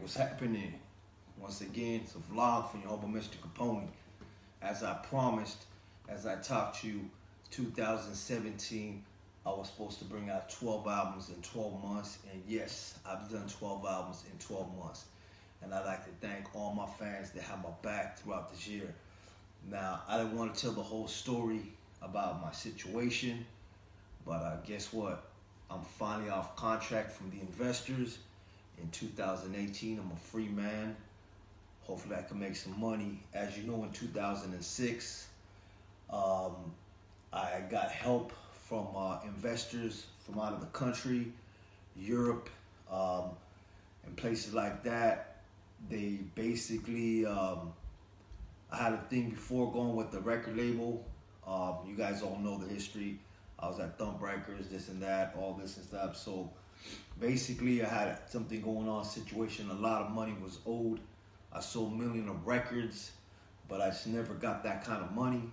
What's happening? Once again, it's a vlog from your humble Mr. Capone. As I promised, as I talked to you, 2017, I was supposed to bring out 12 albums in 12 months. And yes, I've done 12 albums in 12 months. And I'd like to thank all my fans that have my back throughout this year. Now, I didn't want to tell the whole story about my situation, but guess what? I'm finally off contract from the investors. In 2018, I'm a free man. Hopefully I can make some money. As you know, in 2006, I got help from investors from out of the country, Europe, and places like that. They basically, I had a thing before going with the record label. You guys all know the history. I was at Thump Records, this and that, all this and stuff. So basically, I had something going on, situation. A lot of money was owed. I sold millions of records, but I just never got that kind of money.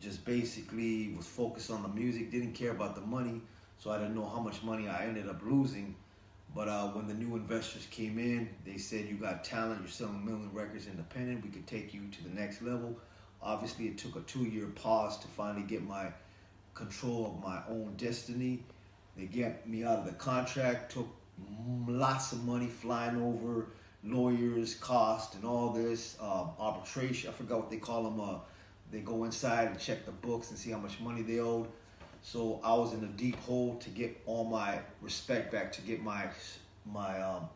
Just basically was focused on the music, didn't care about the money, so I didn't know how much money I ended up losing. But when the new investors came in, they said, you got talent, you're selling a million records independent, we could take you to the next level. Obviously, it took a 2-year pause to finally get my control of my own destiny. They get me out of the contract, took lots of money flying over, lawyers, cost, and all this, arbitration. I forgot what they call them. They go inside and check the books and see how much money they owed. So I was in a deep hole to get all my respect back, to get my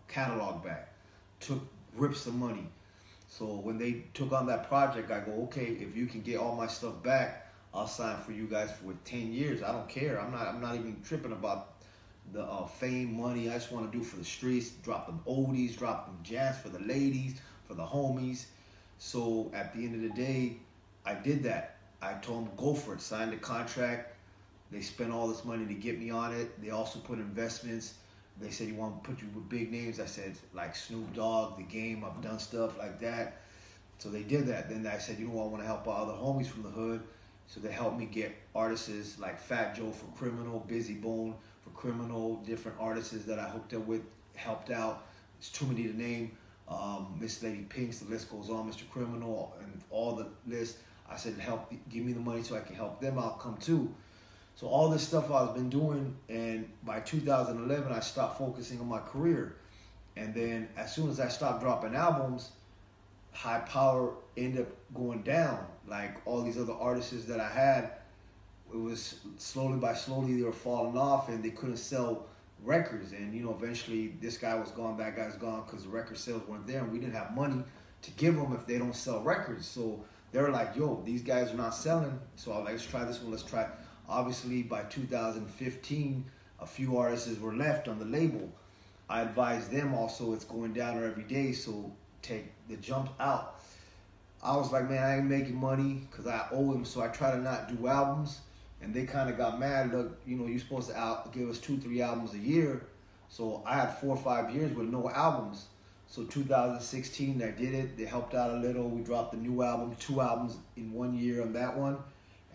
catalog back. Took rips of money. So when they took on that project, I go, okay, if you can get all my stuff back, I'll sign for you guys for 10 years. I don't care. I'm not even tripping about the fame, money. I just want to do for the streets. Drop them oldies, drop them jazz for the ladies, for the homies. So at the end of the day, I did that. I told them, go for it. Signed the contract. They spent all this money to get me on it. They also put investments. They said, you want to put you with big names? I said, like Snoop Dogg, The Game. I've done stuff like that. So they did that. Then I said, you know what? I want to help out other homies from the hood. So they helped me get artists like Fat Joe for Criminal, Busy Bone for Criminal, different artists that I hooked up with, helped out. It's too many to name. Miss Lady Pinks, the list goes on, Mr. Criminal, and all the list. I said, give me the money so I can help them out come too. So all this stuff I've been doing, and by 2011, I stopped focusing on my career. And then as soon as I stopped dropping albums, High Power ended up going down. Like all these other artists that I had, it was slowly they were falling off and they couldn't sell records. And you know, eventually this guy was gone, that guy's gone, because the record sales weren't there and we didn't have money to give them if they don't sell records. So they were like, yo, these guys are not selling. So I was like, let's try this one, let's try. Obviously by 2015, a few artists were left on the label. I advised them also, it's going down every day, so take the jump out. I was like, man, I ain't making money because I owe him, so I try to not do albums. And they kind of got mad. Look, you know, you're supposed to give us 2-3 albums a year. So I had 4 or 5 years with no albums. So 2016, I did it. They helped out a little. We dropped the new album, 2 albums in 1 year on that one.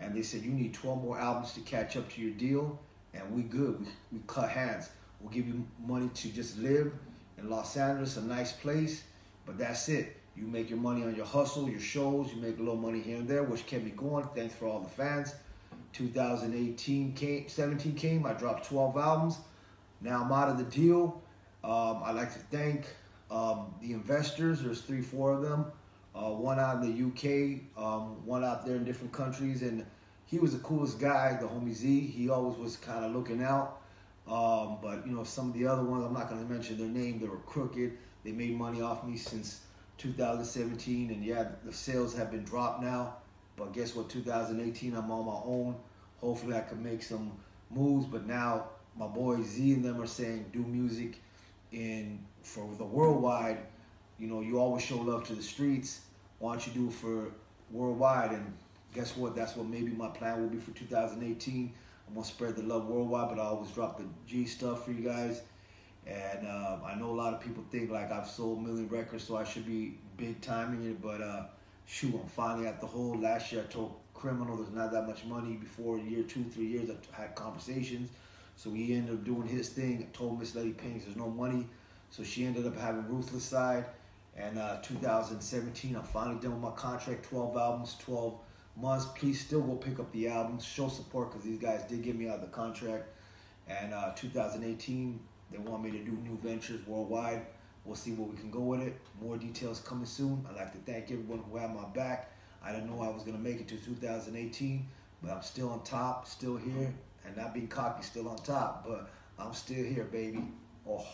And they said, you need 12 more albums to catch up to your deal. And we good. We cut hands. We'll give you money to just live in Los Angeles, a nice place. But that's it. You make your money on your hustle, your shows. You make a little money here and there, which kept me going. Thanks for all the fans. 17 came. I dropped 12 albums. Now I'm out of the deal. I'd like to thank the investors. There's 3-4 of them. One out in the UK, one out there in different countries. And he was the coolest guy, the homie Z. He always was kind of looking out. But, you know, some of the other ones, I'm not going to mention their name. They were crooked. They made money off me since 2017, and yeah, the sales have been dropped now. But guess what? 2018, I'm on my own. Hopefully, I can make some moves. But now, my boy Z and them are saying, do music for the worldwide. You know, you always show love to the streets. Why don't you do it for worldwide? And guess what? That's what maybe my plan will be for 2018. I'm gonna spread the love worldwide, but I always drop the G stuff for you guys. And I know a lot of people think like I've sold 1 million records, so I should be big timing it. But shoot, I'm finally at the hole. Last year I told Criminal there's not that much money. Before a year, 2-3 years, I had conversations. So he ended up doing his thing. I told Miss Lady Pinks there's no money. So she ended up having Ruthless Side. And 2017, I'm finally done with my contract. 12 albums, 12 months. Please still go pick up the albums. Show support because these guys did get me out of the contract. And 2018, they want me to do new ventures worldwide. We'll see where we can go with it. More details coming soon. I'd like to thank everyone who had my back. I didn't know I was going to make it to 2018, but I'm still on top, still here. And not being cocky, still on top. But I'm still here, baby. Oh.